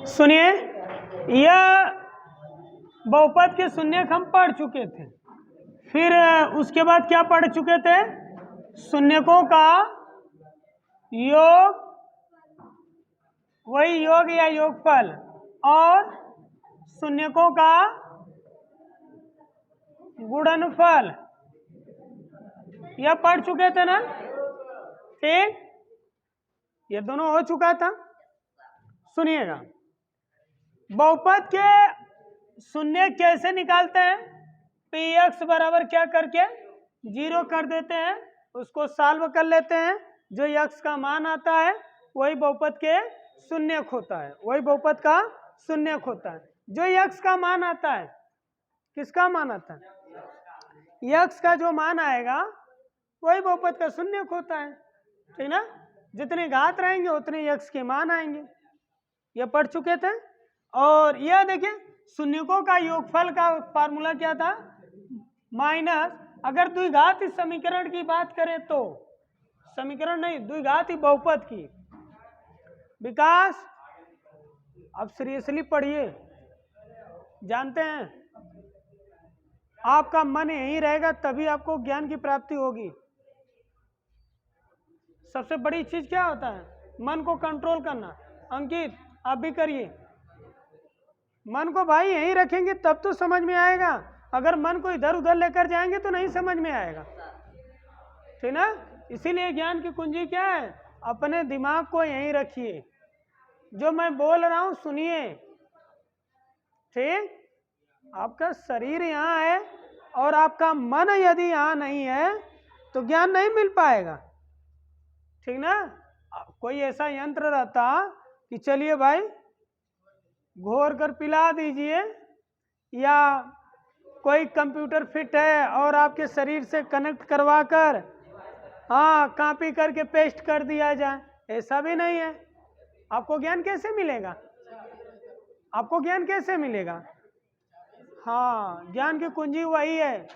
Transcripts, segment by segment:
सुनिए, यह बहुपद के शून्यक हम पढ़ चुके थे। फिर उसके बाद क्या पढ़ चुके थे? शून्यकों का योग, वही योग या योगफल, और शून्यकों का गुणनफल, यह पढ़ चुके थे ना? ठीक, ये दोनों हो चुका था। सुनिएगा, बहुपद के शून्य कैसे निकालते हैं? पी एक्स बराबर क्या करके 0 कर देते हैं, उसको सॉल्व कर लेते हैं। जो यक्स का मान आता है वही बहुपद के शून्यक होता है, वही बहुपद का शून्यक होता है। जो यक्स का मान आता है, किसका मान आता है? यक्स का जो मान आएगा वही बहुपद का शून्यक होता है, ठीक ना? जितने घात रहेंगे उतने यक्स के मान आएंगे। ये पढ़ चुके थे। और यह देखिए, शून्यकों का योगफल का फार्मूला क्या था? माइनस, अगर द्विघात इस समीकरण की बात करें तो, समीकरण नहीं, द्विघात ही बहुपद की। विकास, अब सीरियसली पढ़िए, जानते हैं आपका मन यही रहेगा तभी आपको ज्ञान की प्राप्ति होगी। सबसे बड़ी चीज क्या होता है? मन को कंट्रोल करना। अंकित, आप भी करिए। मन को भाई यहीं रखेंगे तब तो समझ में आएगा। अगर मन को इधर उधर लेकर जाएंगे तो नहीं समझ में आएगा, ठीक ना? इसीलिए ज्ञान की कुंजी क्या है? अपने दिमाग को यहीं रखिए, जो मैं बोल रहा हूं सुनिए, ठीक? आपका शरीर यहाँ है और आपका मन यदि यहाँ नहीं है तो ज्ञान नहीं मिल पाएगा, ठीक ना? कोई ऐसा यंत्र रहता कि चलिए भाई घोर कर पिला दीजिए, या कोई कंप्यूटर फिट है और आपके शरीर से कनेक्ट करवा कर हाँ कॉपी करके पेस्ट कर दिया जाए, ऐसा भी नहीं है। आपको ज्ञान कैसे मिलेगा? आपको ज्ञान कैसे मिलेगा? हाँ, ज्ञान की कुंजी वही है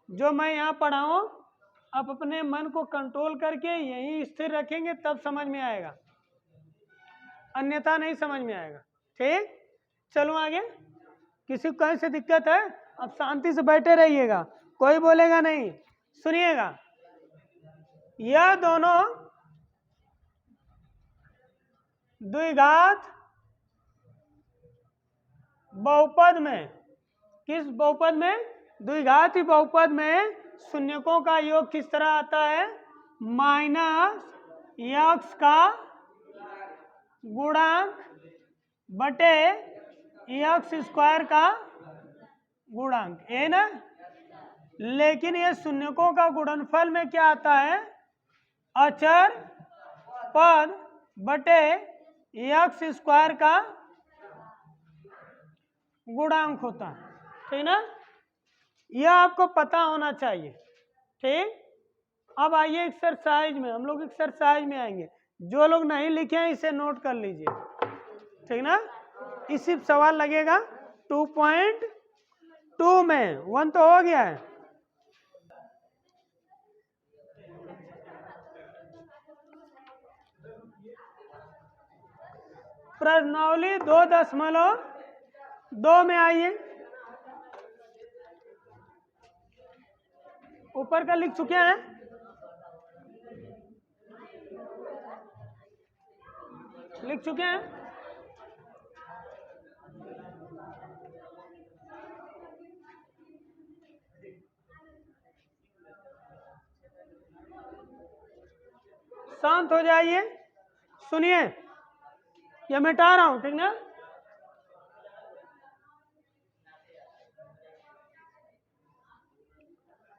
जो मैं यहाँ पढ़ाऊँ। आप अपने मन को कंट्रोल करके यहीं स्थिर रखेंगे तब समझ में आएगा, अन्यथा नहीं समझ में आएगा, ठीक? चलो आगे। किसी को कहीं से दिक्कत है? अब शांति से बैठे रहिएगा, कोई बोलेगा नहीं। सुनिएगा, यह दोनों द्विघात बहुपद में, किस बहुपद में? द्विघाती बहुपद में शून्यकों का योग किस तरह आता है? माइनस यक्स का गुणांक बटे यक्स स्क्वायर का गुणांक, है ना? लेकिन ये शून्यकों का गुणनफल में क्या आता है? अचर पद बटे यक्स स्क्वायर का गुणांक होता है, ठीक ना? यह आपको पता होना चाहिए, ठीक? अब आइए एक्सरसाइज में, हम लोग एक्सरसाइज में आएंगे। जो लोग नहीं लिखे हैं इसे नोट कर लीजिए, ठीक ना? इसी सवाल लगेगा 2.2 में, 1 तो हो गया है। प्रश्नावली 2.2 में आइए, ऊपर का लिख चुके हैं। लिख चुके हैं? शांत हो जाइए, सुनिए, यह मिटा रहा हूं, ठीक ना?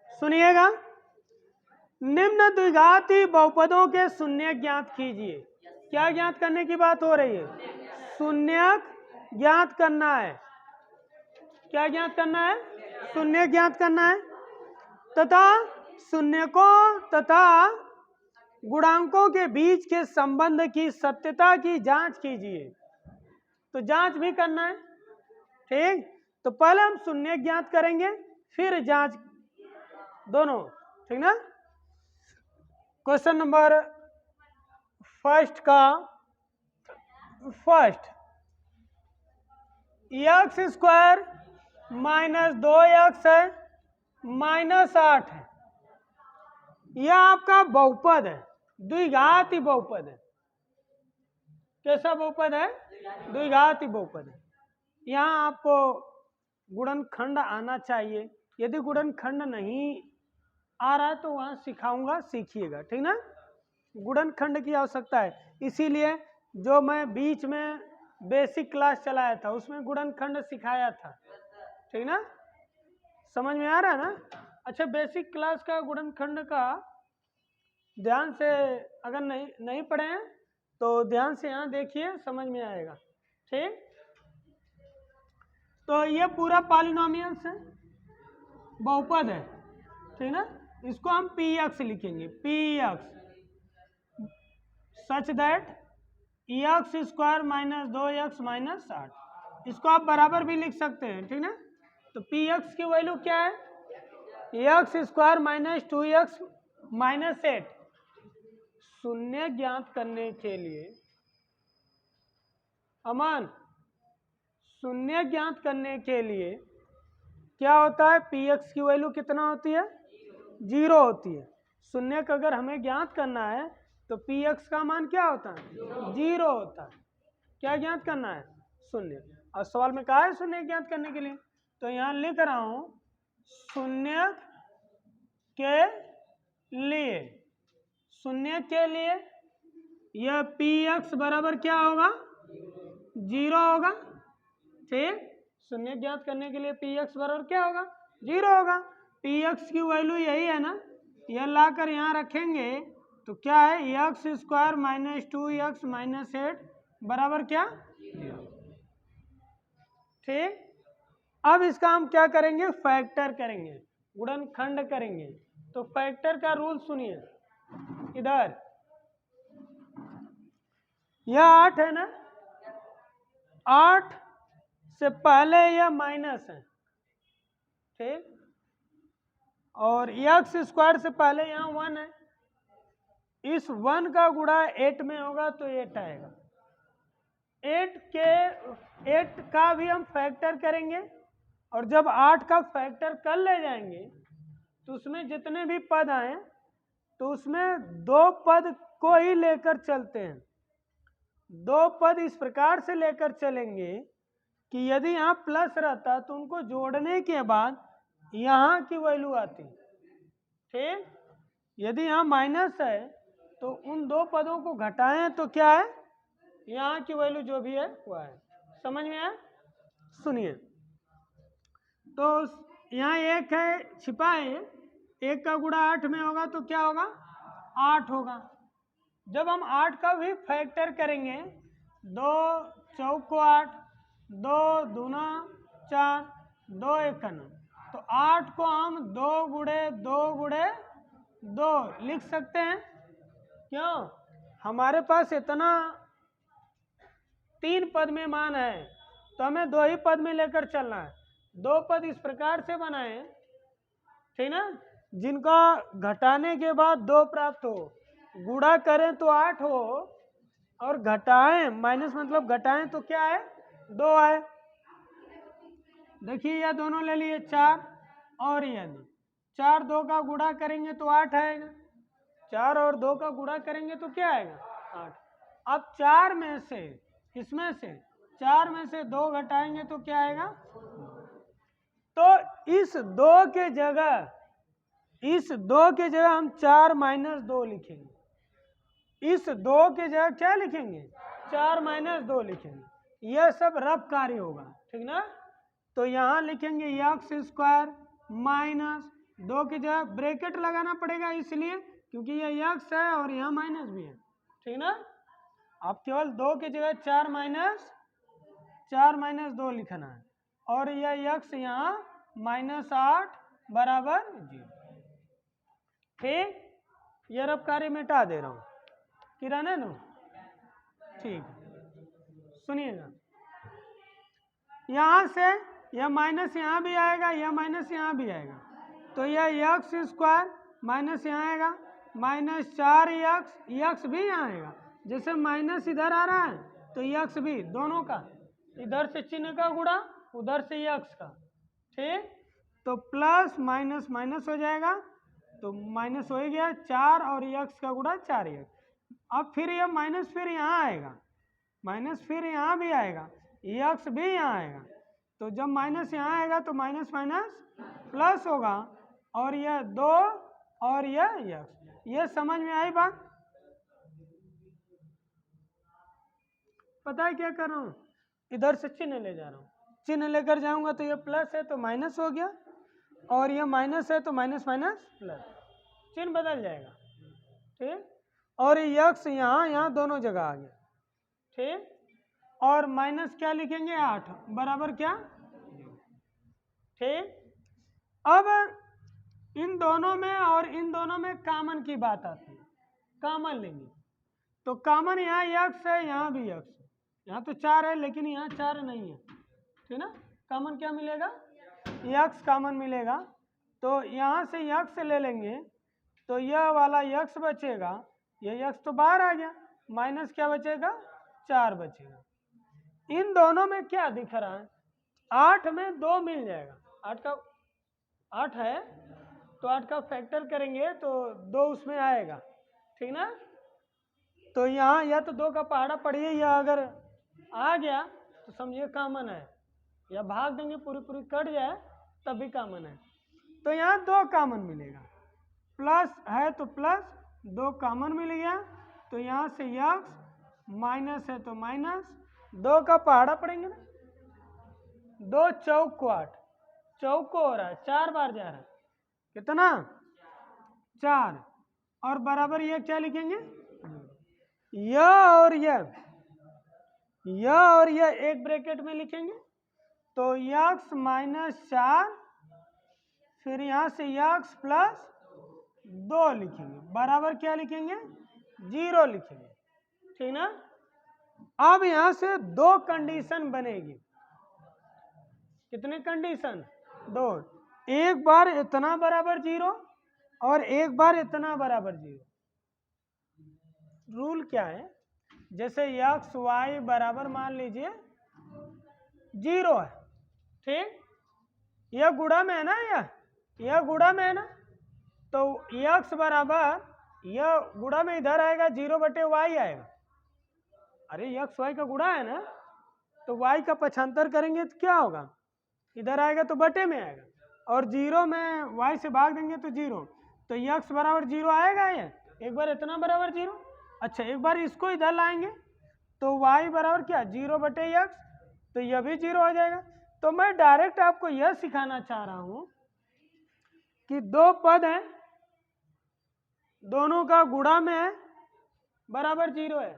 सुनिएगा, निम्न द्विघाती बहुपदों के शून्य ज्ञात कीजिए। क्या ज्ञात करने की बात हो रही है? शून्यक ज्ञात करना है। क्या ज्ञात करना है? शून्य ज्ञात करना है, तथा शून्यकों तथा गुणांकों के बीच के संबंध की सत्यता की जांच कीजिए। तो जांच भी करना है, ठीक? तो पहले हम शून्य ज्ञात करेंगे फिर जांच, दोनों, ठीक ना? क्वेश्चन नंबर फर्स्ट का first x square minus 2x है माइनस 8 है, यह आपका बहुपद है, द्विघाती बहुपद है। कैसा बहुपद है? द्विघाती बहुपद है। यहाँ आपको गुणनखंड आना चाहिए, यदि गुणनखंड नहीं आ रहा है तो वहाँ सिखाऊंगा, सीखिएगा, ठीक ना। गुणनखंड की आवश्यकता है, इसीलिए जो मैं बीच में बेसिक क्लास चलाया था उसमें गुणनखंड सिखाया था, ठीक ना। समझ में आ रहा है ना? अच्छा, बेसिक क्लास का गुणनखंड का ध्यान से अगर नहीं पढ़े हैं तो ध्यान से यहाँ देखिए, समझ में आएगा, ठीक। तो ये पूरा पॉलिनोमियल है, बहुपद है, ठीक ना। इसको हम पी एक्स लिखेंगे, P x such that x square minus 2x minus 8। इसको आप बराबर भी लिख सकते हैं, ठीक ना। तो पी एक्स की वैल्यू क्या है? X square minus 2x minus 8। शून्य ज्ञात करने के लिए अमन, शून्य ज्ञात करने के लिए क्या होता है? पी एक्स की वैल्यू कितना होती है? 0 होती है। शून्य का अगर हमें ज्ञात करना है तो पी एक्स का मान क्या होता है? 0 होता है। क्या ज्ञात करना है? शून्य। और सवाल में कहा है शून्य ज्ञात करने के लिए, तो यहाँ लिख रहा हूं शून्य के लिए, शून्य के लिए यह पी एक्स बराबर क्या होगा? 0 होगा, ठीक। शून्य ज्ञात करने के लिए पी एक्स बराबर क्या होगा? 0 होगा। पी एक्स की वैल्यू यही है ना, यह लाकर यहाँ रखेंगे तो क्या है? X square minus 2x minus 8 बराबर क्या? 0, ठीक। अब इसका हम क्या करेंगे? फैक्टर करेंगे, गुणनखंड करेंगे। तो फैक्टर का रूल सुनिए, इधर यह 8 है ना, 8 से पहले यह माइनस है, ठीक। और एक्स स्क्वायर से पहले यहाँ 1 है, इस 1 का गुणा 8 में होगा तो 8 आएगा। 8 का भी हम फैक्टर करेंगे, और जब 8 का फैक्टर कर ले जाएंगे तो उसमें जितने भी पद आए तो उसमें 2 पद को ही लेकर चलते हैं। 2 पद इस प्रकार से लेकर चलेंगे कि यदि यहाँ प्लस रहता तो उनको जोड़ने के बाद यहाँ की वैल्यू आती, ठीक। यदि यहाँ माइनस है तो उन 2 पदों को घटाएं तो क्या है? यहाँ की वैल्यू जो भी है वह है। समझ में आया? सुनिए, तो यहाँ 1 है, छिपा है, 1 का गुणा 8 में होगा तो क्या होगा? 8 होगा। जब हम 8 का भी फैक्टर करेंगे, 2 चौको 8, 2 दूना 4, 2 एक 9, तो 8 को हम 2 गुणे 2 गुणे 2 लिख सकते हैं। क्यों? हमारे पास इतना 3 पद में मान है तो हमें 2 ही पद में लेकर चलना है। 2 पद इस प्रकार से बनाए, ठीक ना, जिनका घटाने के बाद 2 प्राप्त हो, गुणा करें तो 8 हो, और घटाएं, माइनस मतलब घटाएं तो क्या है? 2 आए। देखिए यह दोनों ले लिए 4 और यह 2, 4 2 का गुणा करेंगे तो 8 आएगा, 4 और 2 का गुणा करेंगे तो क्या आएगा? 8। अब 4 में से, इसमें से 4 में से 2 घटाएंगे तो क्या आएगा? तो इस 2 के जगह, इस 2 के जगह हम 4 माइनस 2 लिखेंगे। इस 2 के जगह क्या लिखेंगे? 4 माइनस 2 लिखेंगे। यह सब रफ कार्य होगा, ठीक ना। तो यहाँ लिखेंगे एक्स स्क्वायर माइनस 2 की जगह ब्रैकेट लगाना पड़ेगा, इसलिए क्योंकि यह एक्स है और यहाँ माइनस भी है, ठीक ना। आप केवल 2 की जगह 4 माइनस 2 लिखना है, और यह एक्स यहाँ माइनस 8 बराबर 0, ठीक। यह रफ कार्य मिटा दे रहा हूँ कि रहने दो, ठीक। सुनिएगा, यहाँ से यह माइनस यहाँ भी आएगा, यह माइनस यहाँ भी आएगा, तो यह एक्स स्क्वायर माइनस यहाँ आएगा, माइनस 4x, एक्स भी यहाँ आएगा। जैसे माइनस इधर आ रहा है तो यक्स भी दोनों का, इधर से चिन्ह का गुणा उधर से यक्स का, ठीक। तो प्लस माइनस माइनस हो जाएगा, तो माइनस हो ही गया 4 और यक्स का गुणा 4x। अब फिर यह माइनस फिर यहाँ आएगा, माइनस फिर यहाँ भी आएगा, यक्स भी यहाँ आएगा। तो जब माइनस यहाँ आएगा तो माइनस माइनस प्लस होगा, और यह 2 और यह यक्स। ये समझ में आई बात? पता है क्या कर रहा हूँ, इधर से चिन्ह ले जा रहा हूँ, चिन्ह लेकर जाऊंगा तो ये प्लस है तो माइनस हो गया, और ये माइनस है तो माइनस माइनस प्लस, चिन्ह बदल जाएगा, ठीक। और ये यक्स यहाँ दोनों जगह आ गया, ठीक। और माइनस क्या लिखेंगे 8 बराबर क्या, ठीक। अब इन दोनों में और इन दोनों में कॉमन की बात आती है, कॉमन लेंगे तो कॉमन यहाँ यक्स है, यहाँ भी यक्स है, यहाँ तो 4 है लेकिन यहाँ 4 नहीं है, ठीक ना। कॉमन क्या मिलेगा, यक्स कॉमन मिलेगा, तो यहाँ से यक्स ले लेंगे तो यह वाला यक्स बचेगा, ये यक्स तो बाहर आ गया, माइनस क्या बचेगा 4 बचेगा। इन दोनों में क्या दिख रहा है, 8 में 2 मिल जाएगा, 8 है तो 8 का फैक्टर करेंगे तो 2 उसमें आएगा, ठीक ना। तो यहाँ या तो 2 का पहाड़ा पढ़िए, या अगर आ गया तो समझिए कॉमन है, या भाग देंगे पूरी कट जाए तब भी कॉमन है। तो यहाँ 2 कॉमन मिलेगा, प्लस है तो प्लस 2 कॉमन मिल गया, तो यहाँ से यक्स, माइनस है तो माइनस, 2 का पहाड़ा पड़ेंगे ना, 2 चौक को 8, चौक को हो रहा है 4 बार जा रहा है, कितना 4, और बराबर ये क्या लिखेंगे, यह और यह एक ब्रैकेट में लिखेंगे, तो यक्स माइनस 4, फिर यहाँ से यक्स प्लस 2 लिखेंगे, बराबर क्या लिखेंगे 0 लिखेंगे, ठीक ना। अब यहाँ से 2 कंडीशन बनेगी, कितने कंडीशन, 2, एक बार इतना बराबर 0 और एक बार इतना बराबर 0। रूल क्या है, जैसे यक्स वाई बराबर मान लीजिए 0 है, ठीक, यह गुणा में है ना, यह गुणा में है ना, तो यक्स बराबर यह गुणा में इधर आएगा 0/y आएगा, अरे यक्स वाई का गुणा है ना, तो y का पक्षांतर करेंगे तो क्या होगा, इधर आएगा तो बटे में आएगा, और 0 में y से भाग देंगे तो 0, तो यक्स बराबर 0 आएगा, ये एक बार इतना बराबर 0। अच्छा एक बार इसको इधर लाएंगे तो y बराबर क्या 0/x, तो यह भी 0 हो जाएगा। तो मैं डायरेक्ट आपको यह सिखाना चाह रहा हूं कि 2 पद हैं, दोनों का गुणा में है, बराबर 0 है,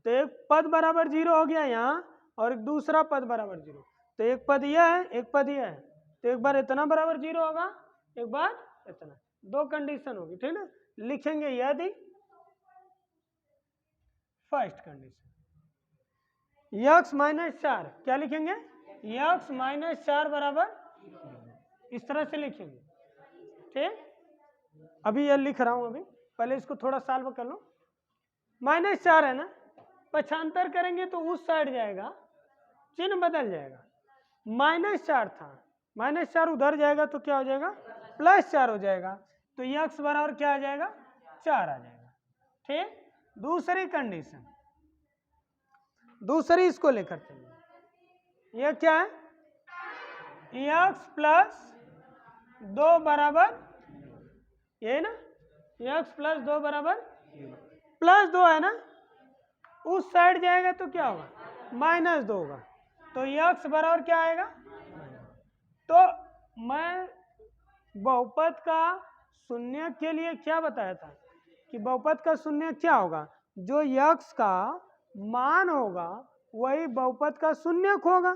तो एक पद बराबर 0 हो गया यहाँ, और एक दूसरा पद बराबर 0, तो एक पद यह है एक पद यह है, तो एक बार इतना बराबर 0 होगा, एक बार इतना, 2 कंडीशन होगी, ठीक ना। लिखेंगे यदि फर्स्ट कंडीशन यक्स माइनस 4, क्या लिखेंगे यक्स माइनस 4 बराबर, इस तरह से लिखेंगे, ठीक। अभी यह लिख रहा हूं, अभी पहले इसको थोड़ा सॉल्व कर लो। -4 है ना, पक्षांतर करेंगे तो उस साइड जाएगा, चिन्ह बदल जाएगा, -4 था, -4 उधर जाएगा तो क्या हो जाएगा +4 हो जाएगा, तो यक्स बराबर क्या आ जाएगा 4 आ जाएगा, ठीक। दूसरी कंडीशन, दूसरी इसको लेकर चलिए, यह क्या है यक्स प्लस 2 बराबर, ये ना यक्स प्लस 2 बराबर, +2 है ना, उस साइड जाएगा तो क्या होगा -2 होगा, तो यक्स बराबर क्या आएगा। तो मैं बहुपद का शून्य के लिए क्या बताया था कि बहुपद का शून्य क्या होगा, जो यक्स का मान होगा वही बहुपद का शून्यक होगा,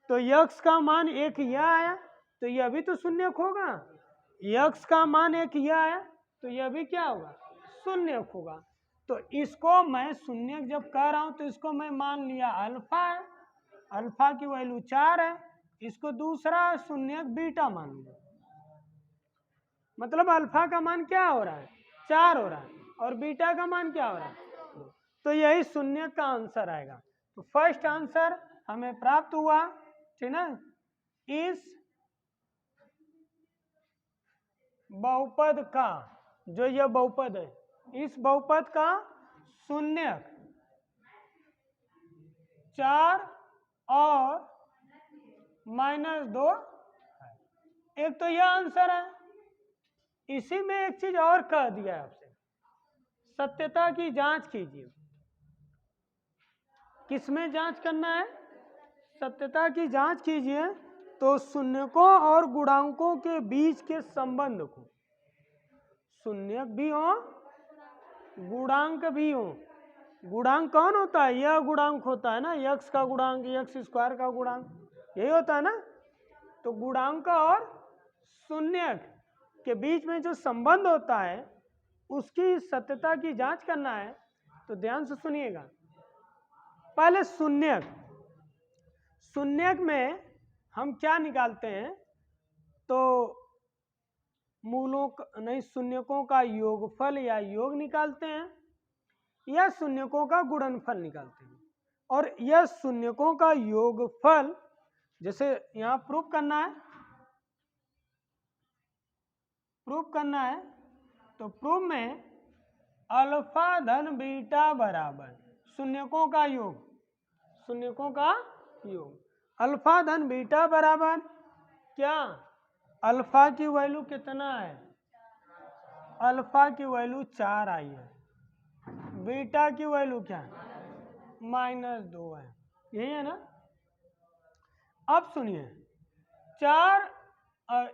तो यक्स का मान 1 यह आया तो यह भी तो शून्यक होगा, यक्स का मान 1 यह आया तो यह भी क्या होगा शून्यक होगा। तो इसको मैं शून्यक जब कह रहा हूं तो इसको मैं मान लिया अल्फा है, अल्फा की वैल्यू 4 है, इसको दूसरा शून्यक बीटा मान लिया, मतलब अल्फा का मान क्या हो रहा है 4 हो रहा है और बीटा का मान क्या हो रहा है, तो यही शून्य का आंसर आएगा। तो फर्स्ट आंसर हमें प्राप्त हुआ, ठीक ना, इस बहुपद का, जो यह बहुपद है, इस बहुपद का शून्यक 4 और -2 है। एक तो यह आंसर है। इसी में एक चीज और कह दिया है आपसे, सत्यता की जांच कीजिए। किसमें जांच करना है? सत्यता की जांच कीजिए तो शून्यकों और गुणांकों के बीच के संबंध को, शून्यक भी हो गुणांक भी हो। गुणांक कौन होता है? यह गुणांक होता है ना, यक्स का गुणांक, यक्स स्क्वायर का गुणांक, यही होता है ना। तो गुणांक और शून्यक के बीच में जो संबंध होता है उसकी सत्यता की जांच करना है। तो ध्यान से सुनिएगा। पहले शून्यक, शून्यक में हम क्या निकालते हैं? तो मूलों नहीं, शून्यकों का योगफल या योग निकालते हैं, या शून्यकों का गुणनफल निकालते हैं। और यह शून्यकों का योगफल, जैसे यहां प्रूफ करना है, प्रूफ करना है तो प्रूफ में अल्फा धन बीटा बराबर शून्यकों का योग, शून्यकों का योग, अल्फा धन बीटा बराबर क्या? अल्फा की वैल्यू कितना है? अल्फा की वैल्यू 4 आई है। बीटा की वैल्यू क्या है? -2 है। यही है ना। अब सुनिए, 4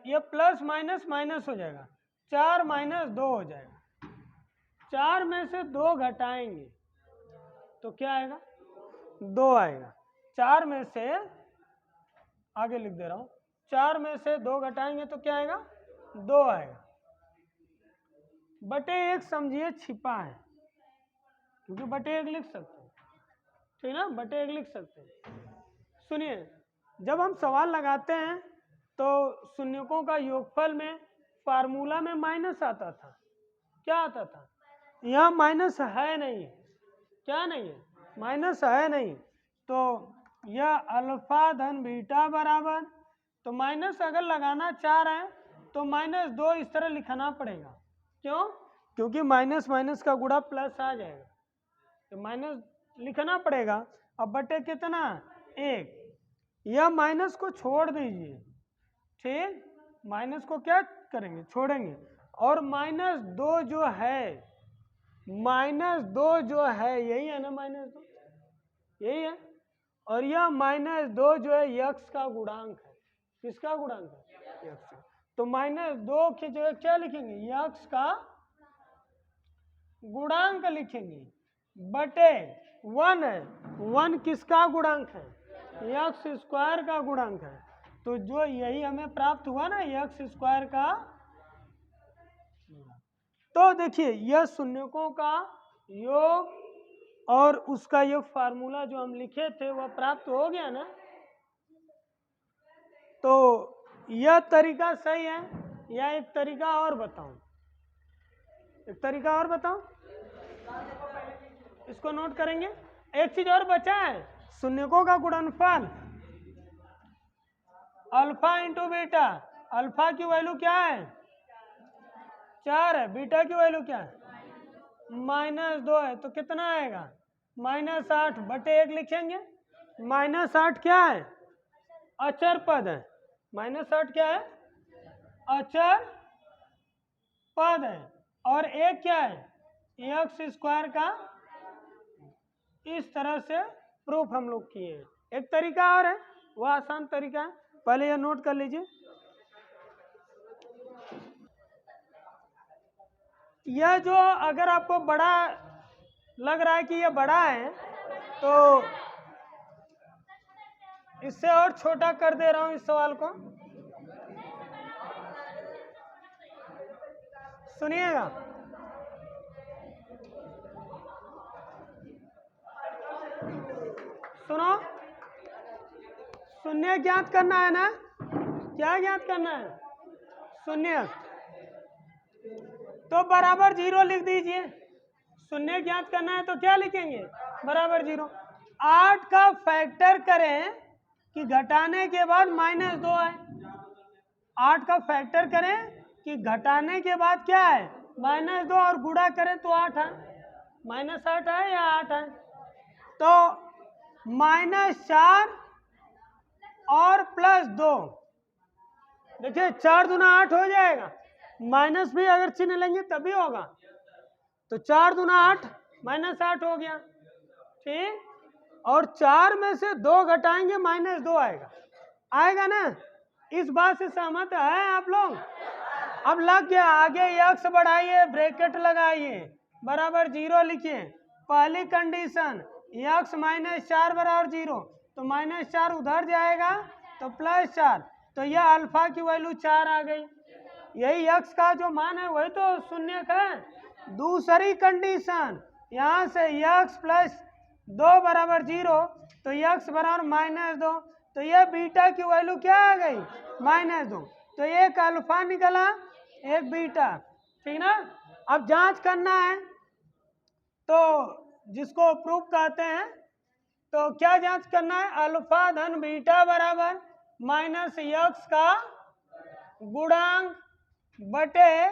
ये प्लस माइनस माइनस हो जाएगा, 4 - 2 हो जाएगा। 4 में से 2 घटाएंगे तो क्या आएगा? 2 आएगा। 4 में से, आगे लिख दे रहा हूं, 4 में से 2 घटाएंगे तो क्या आएगा? 2 आएगा। बटे 1 समझिए छिपा है, क्योंकि बटे 1 लिख सकते हैं, ठीक ना, बटे 1 लिख सकते हैं। सुनिए, जब हम सवाल लगाते हैं तो शून्यकों का योगफल में फार्मूला में माइनस आता था। क्या आता था? यहाँ माइनस है नहीं। क्या नहीं है? माइनस है नहीं। तो यह अल्फा धन बीटा बराबर, तो माइनस अगर लगाना चाह रहे हैं तो -2 इस तरह लिखना पड़ेगा। क्यों? क्योंकि माइनस माइनस का गुणा प्लस आ जाएगा, तो माइनस लिखना पड़ेगा। अब बटे कितना? 1। यह माइनस को छोड़ दीजिए, ठीक, माइनस को क्या करेंगे? छोड़ेंगे। और -2 जो है, -2 जो है, यही है ना, -2 यही है। और यह -2 जो है यक्स का गुणांक है। किसका गुणांक है? यक्स का। तो -2 की जगह क्या लिखेंगे? यक्स का गुणांक लिखेंगे, बटे 1 है। 1 किसका गुणांक है? यक्स स्क्वायर का गुणांक है। तो जो यही हमें प्राप्त हुआ ना, यक्स स्क्वायर का। तो देखिए, यह शून्यकों का योग और उसका ये फार्मूला जो हम लिखे थे वह प्राप्त हो गया ना। तो यह तरीका सही है, या एक तरीका और बताऊं? एक तरीका और बताऊं, इसको नोट करेंगे। एक चीज और बचा है, शून्यकों का गुणनफल अल्फा इंटू बीटा। अल्फा की वैल्यू क्या है? 4 है। बीटा की वैल्यू क्या है? -2 है। तो कितना आएगा? -8 बटे 1 लिखेंगे। -8 क्या है? अचर पद है। -8 क्या है? अचर पद है। और 1 क्या है? यक्स स्क्वायर का। इस तरह से प्रूफ हम लोग किए हैं। एक तरीका और है, वह आसान तरीका है, पहले यह नोट कर लीजिए। यह जो अगर आपको बड़ा लग रहा है कि यह बड़ा है, तो इससे और छोटा कर दे रहा हूं इस सवाल को। सुनिएगा, सुनो, शून्य ज्ञात करना है ना। क्या ज्ञात करना है? शून्य। तो बराबर 0 लिख दीजिए। शून्य ज्ञात करना है तो क्या लिखेंगे? बराबर 0। 8 का फैक्टर करें कि घटाने के बाद -2 आए। 8 का फैक्टर करें कि घटाने के बाद क्या है -2 और गुणा करें तो 8 है। -8 है या 8 है, तो -4 और +2, देखिए 4 दूना 8 हो जाएगा, माइनस भी अगर चिन्ह लेंगे तभी होगा, तो 4 दूना 8 -8 हो गया, ठीक। और 4 में से 2 घटाएंगे -2 आएगा, आएगा ना। इस बात से सहमत है आप लोग? अब लग गया, आगे यक्स बढ़ाइए, ब्रैकेट लगाइए, बराबर 0 लिखिए। पहली कंडीशन यक्स -4 बराबर 0, तो -4 उधर जाएगा तो +4, तो यह अल्फा की वैल्यू 4 आ गई। यही यक्स का जो मान है वही तो शून्य का है। दूसरी कंडीशन यहाँ से यक्स +2 बराबर 0, तो यक्स बराबर -2, तो यह बीटा की वैल्यू क्या आ गई -2, तो एक अल्फा निकला एक बीटा, ठीक ना। अब जांच करना है, तो जिसको प्रूफ कहते हैं, तो क्या जांच करना है, अल्फा धन बीटा बराबर -यक्स का गुणांक बटे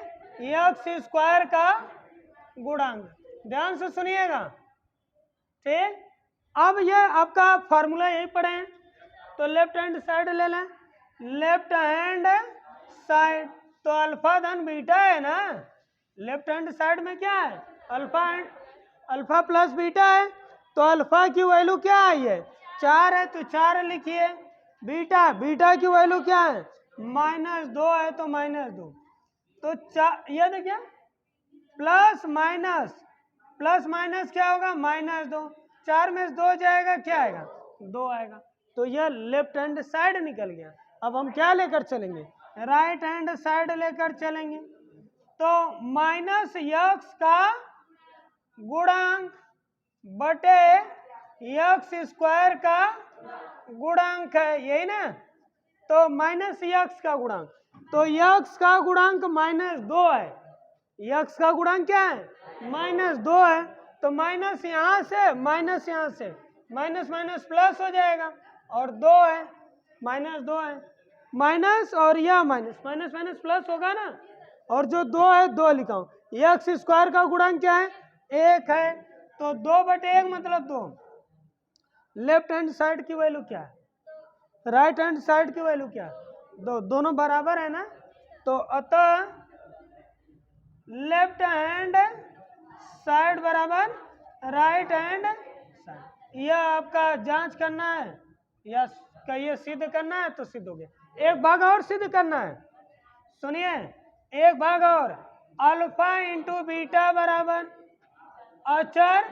यक्स स्क्वायर का गुणांक। ध्यान से सुनिएगा, ठीक। अब ये आपका फॉर्मूला यही पढ़े हैं, तो लेफ्ट हैंड साइड ले लें, लेफ्ट हैंड साइड, तो अल्फा धन बीटा है ना, लेफ्ट हैंड साइड में क्या है अल्फा प्लस बीटा है, तो अल्फा की वैल्यू क्या आई है 4 है, तो 4 लिखिए। बीटा की वैल्यू क्या है -2 है, तो -2, तो ये देखिए प्लस माइनस क्या होगा -2, 4 में से 2 जाएगा, क्या आएगा 2 आएगा, तो यह लेफ्ट हैंड साइड निकल गया। अब हम क्या लेकर चलेंगे, राइट हैंड साइड लेकर चलेंगे, तो -यक्स का गुणांक बटे यक्स स्क्वायर का गुणांक है, यही ना, तो -यक्स का गुणांक, तो यक्स का गुणांक -2 है, यक्स का गुणांक क्या है -2 है, तो माइनस यहाँ से माइनस प्लस हो जाएगा, और 2 है -2 है, माइनस और यह माइनस प्लस होगा ना, और जो 2 है 2 लिखा हूँ। यक्स स्क्वायर का गुणांक क्या है 1 है, तो 2/1 मतलब 2। लेफ्ट हैंड साइड की वैल्यू क्या है, राइट हैंड साइड की वैल्यू क्या है 2, दोनों बराबर है ना, तो अतः लेफ्ट हैंड साइड बराबर राइट हैंड साइड। यह आपका जांच करना है या कहिए सिद्ध करना है, तो सिद्ध हो गया। एक भाग और सिद्ध करना है, सुनिए, एक भाग और, अल्फा इंटू बीटा बराबर अचर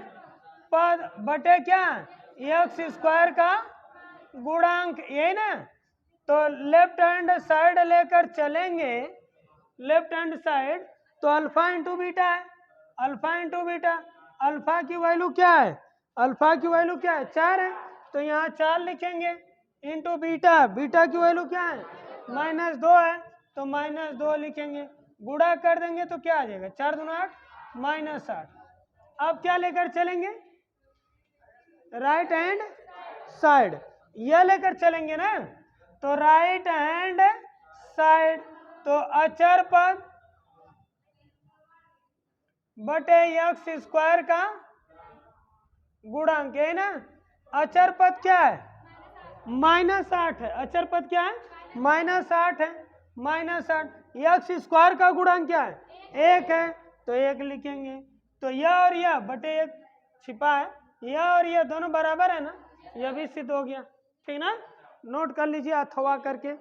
पद बटे क्या यक्स स्क्वायर का गुणांक, यही ना, तो लेफ्ट हैंड साइड लेकर चलेंगे, लेफ्ट हैंड साइड, तो अल्फा इंटू बीटा है, अल्फा इंटू बीटा, अल्फा की वैल्यू क्या है 4 है, तो यहाँ 4 लिखेंगे, इंटू बीटा की वैल्यू क्या है -2 है, तो -2 लिखेंगे, गुणा कर देंगे तो क्या आ जाएगा 4 दूना 8 -8। अब क्या लेकर चलेंगे, राइट हैंड साइड, यह लेकर चलेंगे ना, तो राइट हैंड साइड, तो अचर पद बटे यक्स स्क्वायर का गुणांक है ना, अचर पद क्या है -8 है, अचर पद क्या है -8 है, -8, यक्स स्क्वायर का गुणांक क्या है 1 है, तो 1 लिखेंगे, तो यह और यह बटे 1 छिपा है, यह और यह दोनों बराबर है ना, यह भी सिद्ध हो गया, ठीक ना। नोट कर लीजिए अथवा करके।